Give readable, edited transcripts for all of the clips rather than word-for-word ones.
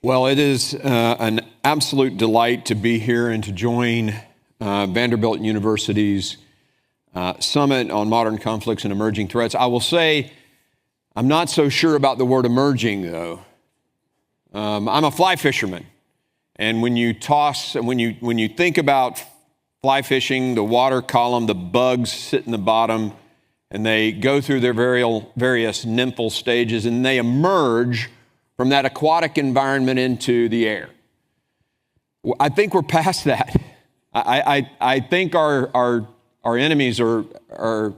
Well, it is an absolute delight to be here and to join Vanderbilt University's Summit on Modern Conflicts and Emerging Threats. I will say I'm not so sure about the word emerging, though. I'm a fly fisherman, and when you think about fly fishing, the water column, the bugs sit in the bottom, and they go through their various nymphal stages, and they emerge from that aquatic environment into the air. I think we're past that. I think our enemies are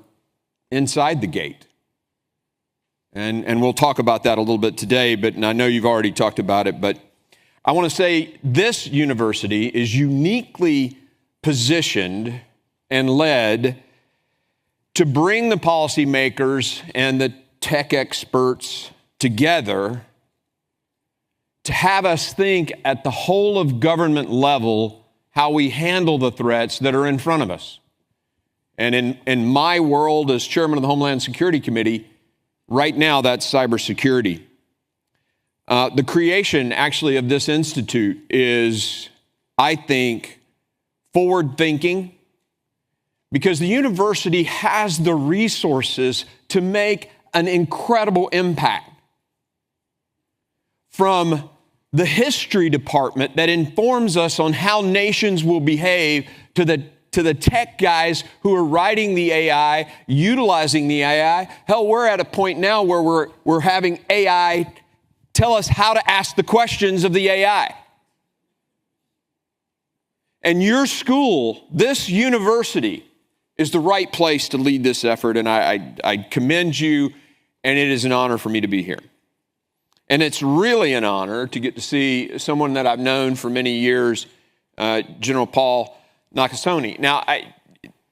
inside the gate. And we'll talk about that a little bit today, and I know you've already talked about it, but I want to say this university is uniquely positioned and led to bring the policymakers and the tech experts together to have us think at the whole of government level how we handle the threats that are in front of us. And in my world as chairman of the Homeland Security Committee, right now that's cybersecurity. The creation actually of this institute is, I think, forward-thinking, because the university has the resources to make an incredible impact. From the history department that informs us on how nations will behave to the tech guys who are writing the AI, utilizing the AI. Hell, we're at a point now where we're having AI tell us how to ask the questions of the AI. And your school, this university, is the right place to lead this effort, and I commend you, and it is an honor for me to be here. And it's really an honor to get to see someone that I've known for many years, General Paul Nakasone. Now,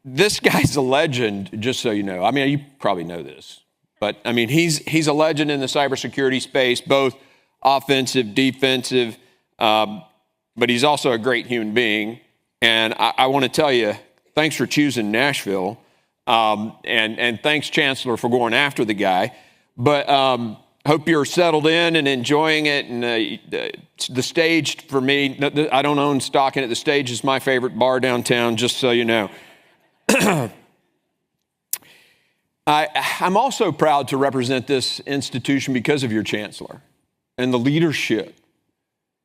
this guy's a legend, just so you know. I mean, you probably know this, but I mean, he's a legend in the cybersecurity space, both offensive, defensive, but he's also a great human being. And I want to tell you, thanks for choosing Nashville, and thanks, Chancellor, for going after the guy. But hope you're settled in and enjoying it. And the Stage, for me, I don't own stock in it. The Stage is my favorite bar downtown, just so you know. I'm also proud to represent this institution because of your chancellor and the leadership.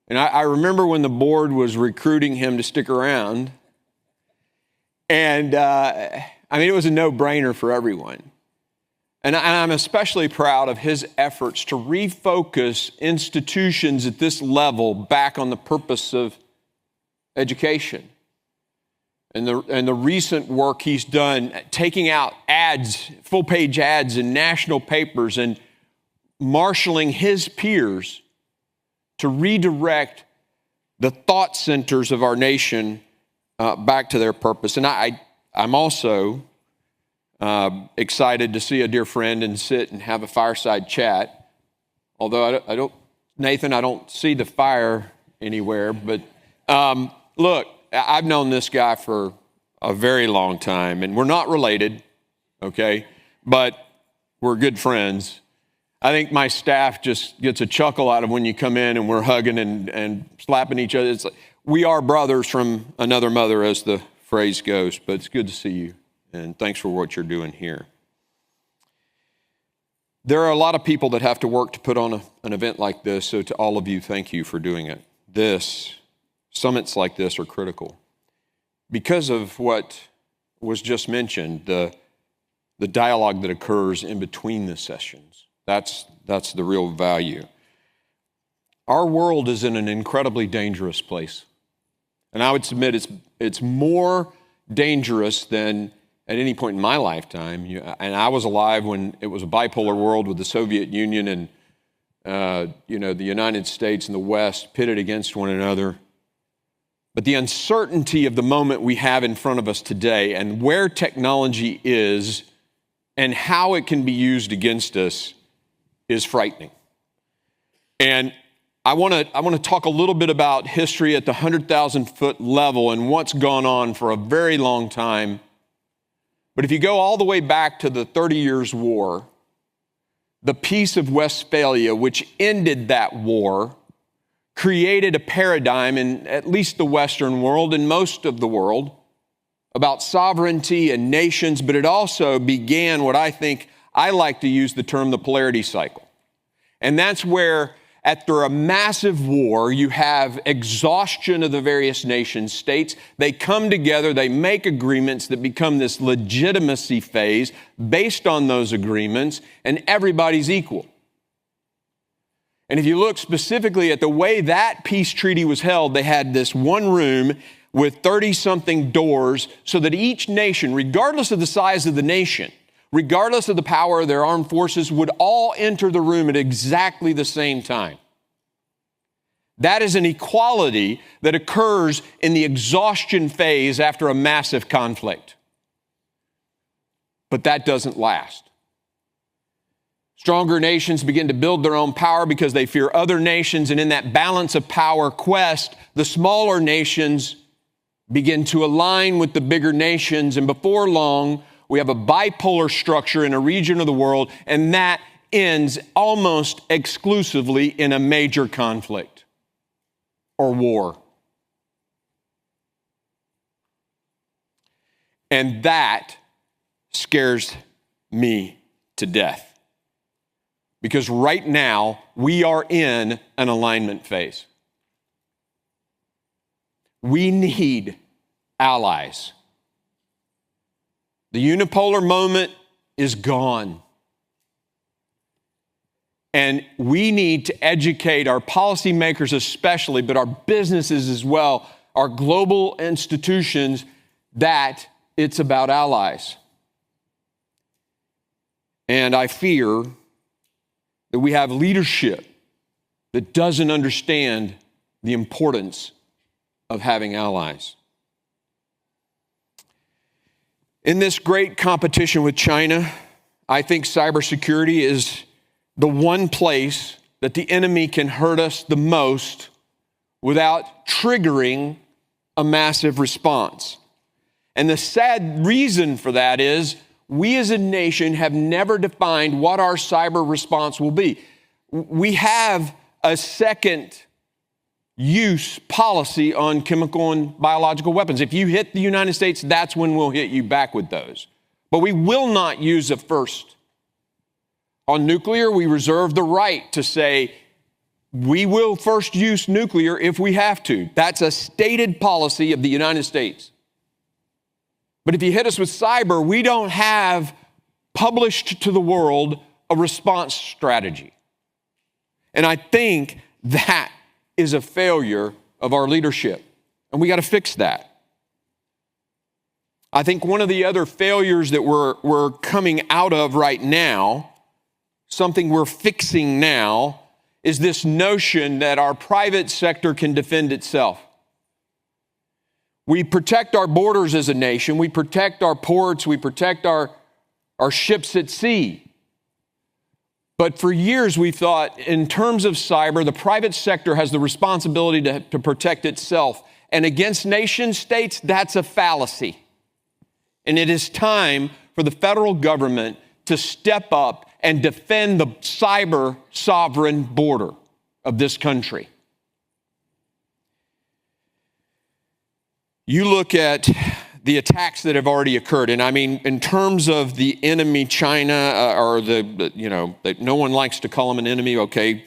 And I remember when the board was recruiting him to stick around. And I mean, it was a no-brainer for everyone. And I'm especially proud of his efforts to refocus institutions at this level back on the purpose of education. And the recent work he's done, taking out ads, full-page ads in national papers and marshaling his peers to redirect the thought centers of our nation back to their purpose. And I'm also excited to see a dear friend and sit and have a fireside chat. Although Nathan, I don't see the fire anywhere. But look, I've known this guy for a very long time, and we're not related, okay? But we're good friends. I think my staff just gets a chuckle out of when you come in and we're hugging and slapping each other. It's like, we are brothers from another mother, as the phrase goes. But it's good to see you. And thanks for what you're doing here. There are a lot of people that have to work to put on an event like this, so to all of you, thank you for doing it. Summits like this are critical. Because of what was just mentioned, the dialogue that occurs in between the sessions, that's the real value. Our world is in an incredibly dangerous place. And I would submit it's more dangerous than at any point in my lifetime. And I was alive when it was a bipolar world with the Soviet Union and the United States and the West pitted against one another. But the uncertainty of the moment we have in front of us today and where technology is and how it can be used against us is frightening. And I want to talk a little bit about history at the 100,000-foot level and what's gone on for a very long time. But if you go all the way back to the 30 Years' War, the Peace of Westphalia, which ended that war, created a paradigm in at least the Western world and most of the world about sovereignty and nations, but it also began what I like to use the term the polarity cycle. And that's where after a massive war, you have exhaustion of the various nation states. They come together, they make agreements that become this legitimacy phase based on those agreements, and everybody's equal. And if you look specifically at the way that peace treaty was held, they had this one room with 30-something doors so that each nation, regardless of the size of the nation, regardless of the power of their armed forces, would all enter the room at exactly the same time. That is an equality that occurs in the exhaustion phase after a massive conflict. But that doesn't last. Stronger nations begin to build their own power because they fear other nations, and in that balance of power quest, the smaller nations begin to align with the bigger nations, and before long, we have a bipolar structure in a region of the world, and that ends almost exclusively in a major conflict or war. And that scares me to death. Because right now, we are in an alignment phase. We need allies. The unipolar moment is gone. And we need to educate our policymakers especially, but our businesses as well, our global institutions, that it's about allies. And I fear that we have leadership that doesn't understand the importance of having allies. In this great competition with China, I think cybersecurity is the one place that the enemy can hurt us the most without triggering a massive response. And the sad reason for that is we as a nation have never defined what our cyber response will be. We have a second use policy on chemical and biological weapons. If you hit the United States, that's when we'll hit you back with those. But we will not use a first. On nuclear, we reserve the right to say we will first use nuclear if we have to. That's a stated policy of the United States. But if you hit us with cyber, we don't have published to the world a response strategy. And I think that is a failure of our leadership, and we got to fix that. I think one of the other failures that we're coming out of right now, something we're fixing now, is this notion that our private sector can defend itself. We protect our borders as a nation. We protect our ports. We protect our ships at sea. But for years, we thought in terms of cyber, the private sector has the responsibility to protect itself. And against nation states, that's a fallacy. And it is time for the federal government to step up and defend the cyber sovereign border of this country. You look at the attacks that have already occurred, and I mean, in terms of the enemy, China, that no one likes to call them an enemy, okay,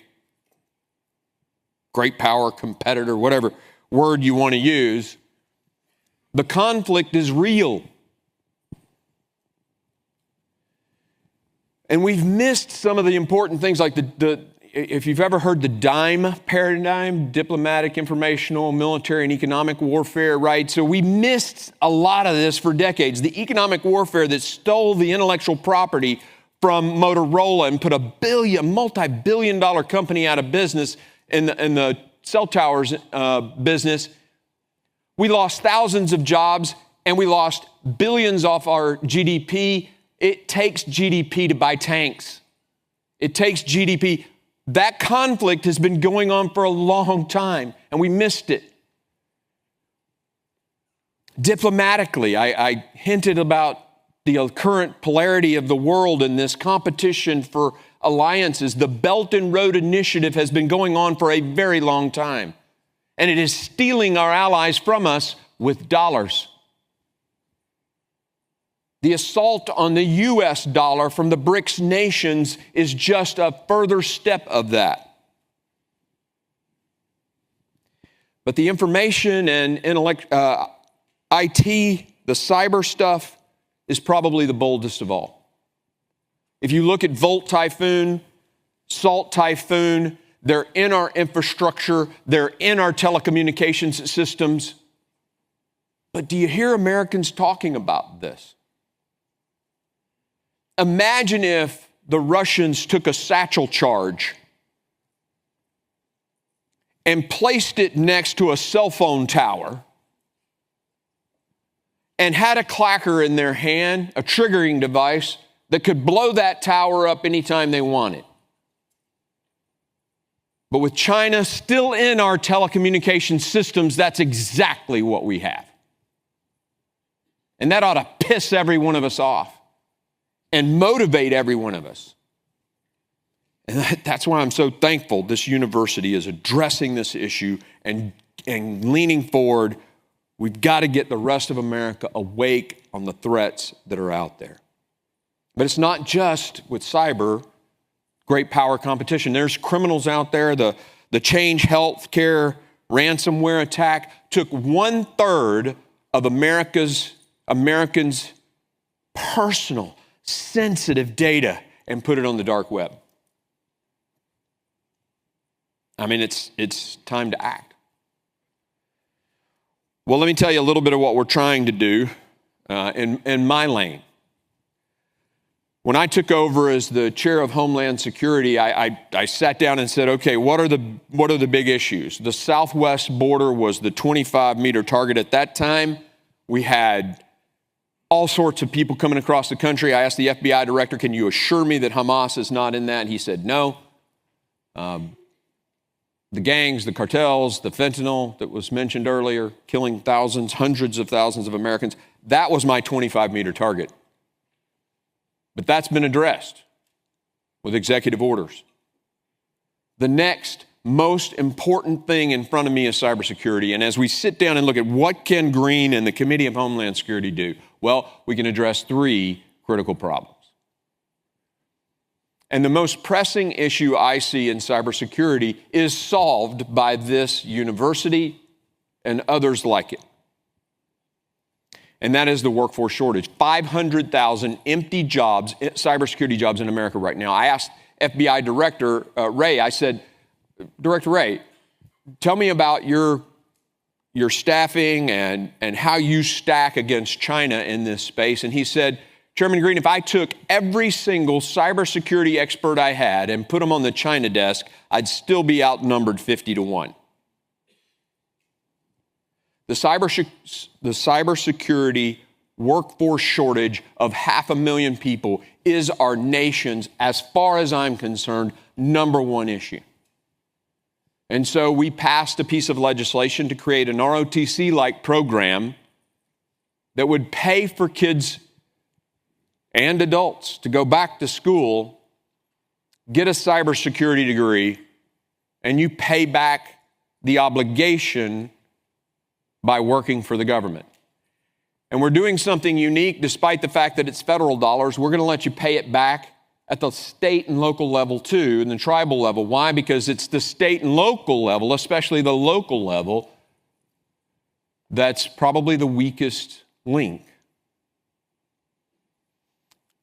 great power, competitor, whatever word you want to use, the conflict is real. And we've missed some of the important things like if you've ever heard the DIME paradigm, diplomatic, informational, military, and economic warfare, right? So we missed a lot of this for decades. The economic warfare that stole the intellectual property from Motorola and put a multi-billion-dollar company out of business in the cell towers business. We lost thousands of jobs and we lost billions off our GDP. It takes GDP to buy tanks. It takes GDP. That conflict has been going on for a long time, and we missed it. Diplomatically, I hinted about the current polarity of the world and this competition for alliances. The Belt and Road Initiative has been going on for a very long time, and it is stealing our allies from us with dollars. The assault on the U.S. dollar from the BRICS nations is just a further step of that. But the information and IT, the cyber stuff, is probably the boldest of all. If you look at Volt Typhoon, Salt Typhoon, they're in our infrastructure, they're in our telecommunications systems. But do you hear Americans talking about this? Imagine if the Russians took a satchel charge and placed it next to a cell phone tower and had a clacker in their hand, a triggering device that could blow that tower up anytime they wanted. But with China still in our telecommunication systems, that's exactly what we have. And that ought to piss every one of us off and motivate every one of us. And that's why I'm so thankful this university is addressing this issue and leaning forward. We've got to get the rest of America awake on the threats that are out there. But it's not just with cyber, great power competition. There's criminals out there. The Change Healthcare ransomware attack took 1/3 of Americans' personal, sensitive data and put it on the dark web. I mean, it's time to act. Well, let me tell you a little bit of what we're trying to do in my lane. When I took over as the chair of Homeland Security, I sat down and said, okay, what are the big issues? The southwest border was the 25-meter target at that time. We had all sorts of people coming across the country. I asked the FBI director, can you assure me that Hamas is not in that? And he said, no. The gangs, the cartels, the fentanyl that was mentioned earlier, killing thousands, hundreds of thousands of Americans, that was my 25-meter target. But that's been addressed with executive orders. The next most important thing in front of me is cybersecurity. And as we sit down and look at what Ken Green and the Committee of Homeland Security do, well, we can address 3 critical problems. And the most pressing issue I see in cybersecurity is solved by this university and others like it. And that is the workforce shortage. 500,000 empty jobs, cybersecurity jobs in America right now. I asked FBI Director Ray, I said, Director Ray, tell me about your staffing and how you stack against China in this space. And he said, Chairman Green, if I took every single cybersecurity expert I had and put them on the China desk, I'd still be outnumbered 50-1. The cybersecurity workforce shortage of 500,000 people is our nation's, as far as I'm concerned, #1 issue. And so we passed a piece of legislation to create an ROTC-like program that would pay for kids and adults to go back to school, get a cybersecurity degree, and you pay back the obligation by working for the government. And we're doing something unique despite the fact that it's federal dollars. We're going to let you pay it back at the state and local level too, and the tribal level. Why? Because it's the state and local level, especially the local level, that's probably the weakest link.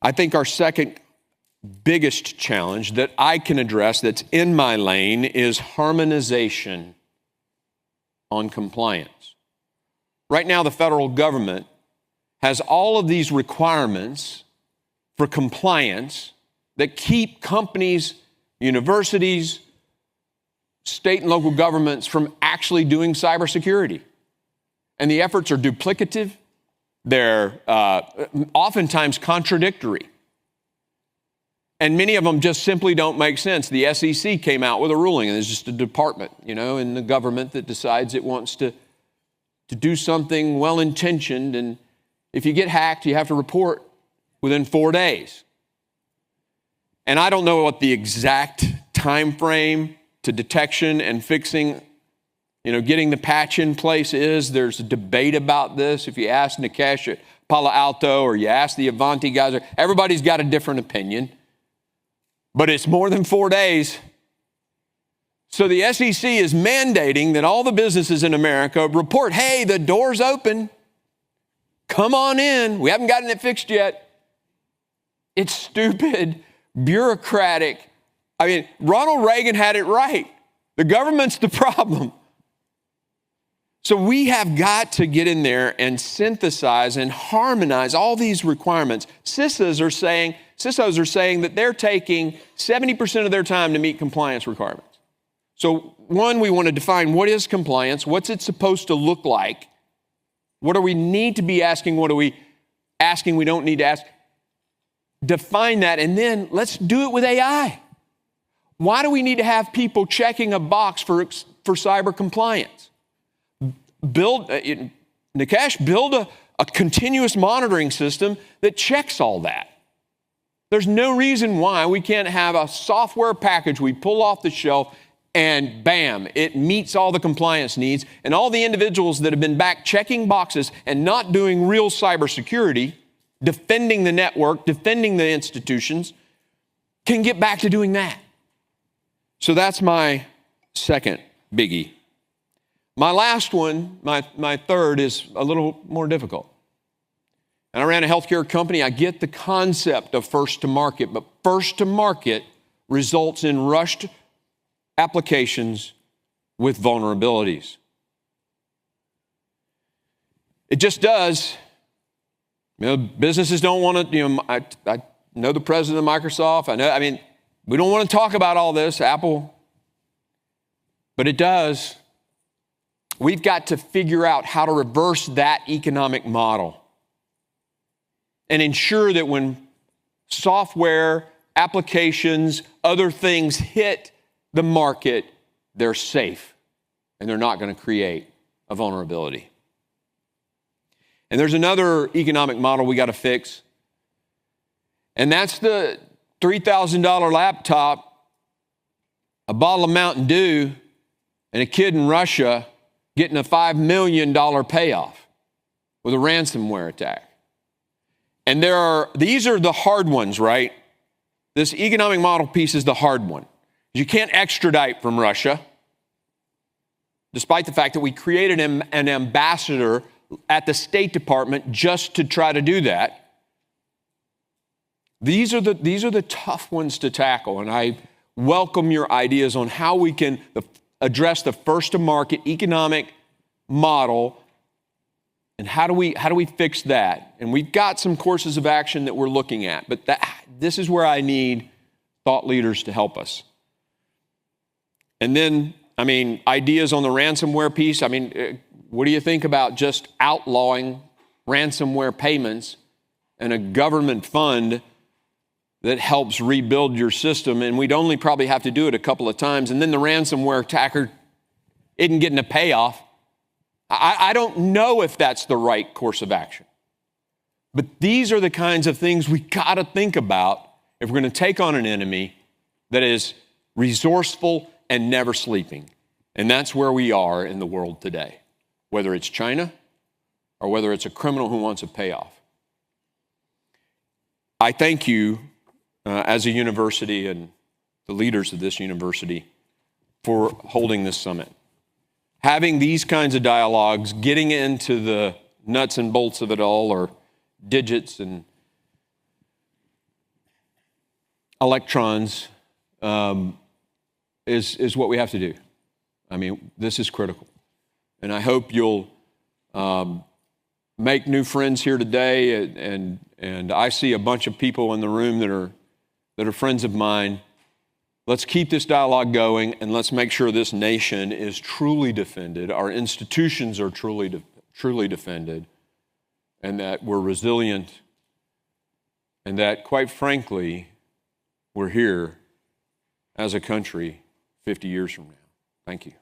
I think our second biggest challenge that I can address that's in my lane is harmonization on compliance. Right now, the federal government has all of these requirements for compliance that keep companies, universities, state and local governments from actually doing cybersecurity. And the efforts are duplicative. They're oftentimes contradictory. And many of them just simply don't make sense. The SEC came out with a ruling, and there's just a department, in the government that decides it wants to do something well-intentioned, and if you get hacked, you have to report within 4 days. And I don't know what the exact time frame to detection and fixing, getting the patch in place is. There's a debate about this. If you ask Nikesh at Palo Alto or you ask the Avanti guys, everybody's got a different opinion. But it's more than 4 days. So the SEC is mandating that all the businesses in America report, hey, the door's open. Come on in. We haven't gotten it fixed yet. It's stupid, bureaucratic. I mean, Ronald Reagan had it right. The government's the problem. So we have got to get in there and synthesize and harmonize all these requirements. CISOs are saying that they're taking 70% of their time to meet compliance requirements. So one, we want to define what is compliance, what's it supposed to look like, what do we need to be asking, what are we asking we don't need to ask. Define that, and then let's do it with AI. Why do we need to have people checking a box for cyber compliance? Nikesh, build a continuous monitoring system that checks all that. There's no reason why we can't have a software package we pull off the shelf and bam, it meets all the compliance needs, and all the individuals that have been back checking boxes and not doing real cybersecurity, defending the network, defending the institutions, can get back to doing that. So that's my second biggie. My last one, my third, is a little more difficult. And I ran a healthcare company. I get the concept of first to market, but first to market results in rushed applications with vulnerabilities. It just does. Businesses don't want to, I know the president of Microsoft. We don't want to talk about all this, Apple, but it does. We've got to figure out how to reverse that economic model and ensure that when software, applications, other things hit the market, they're safe and they're not going to create a vulnerability. And there's another economic model we got to fix, and that's the $3,000 laptop, a bottle of Mountain Dew, and a kid in Russia getting a $5 million payoff with a ransomware attack. And these are the hard ones, right? This economic model piece is the hard one. You can't extradite from Russia, despite the fact that we created an ambassador at the State Department just to try to do that. These are the tough ones to tackle, and I welcome your ideas on how we can address the first-to-market economic model, and how do we fix that? And we've got some courses of action that we're looking at, but this is where I need thought leaders to help us. And then, ideas on the ransomware piece. What do you think about just outlawing ransomware payments and a government fund that helps rebuild your system? And we'd only probably have to do it a couple of times, and then the ransomware attacker isn't getting a payoff. I don't know if that's the right course of action. But these are the kinds of things we got to think about if we're going to take on an enemy that is resourceful and never sleeping. And that's where we are in the world today, whether it's China or whether it's a criminal who wants a payoff. I thank you as a university and the leaders of this university for holding this summit. Having these kinds of dialogues, getting into the nuts and bolts of it all, or digits and electrons, is what we have to do. This is critical. And I hope you'll make new friends here today. And I see a bunch of people in the room that are friends of mine. Let's keep this dialogue going, and let's make sure this nation is truly defended, our institutions are truly defended, and that we're resilient, and that, quite frankly, we're here as a country 50 years from now. Thank you.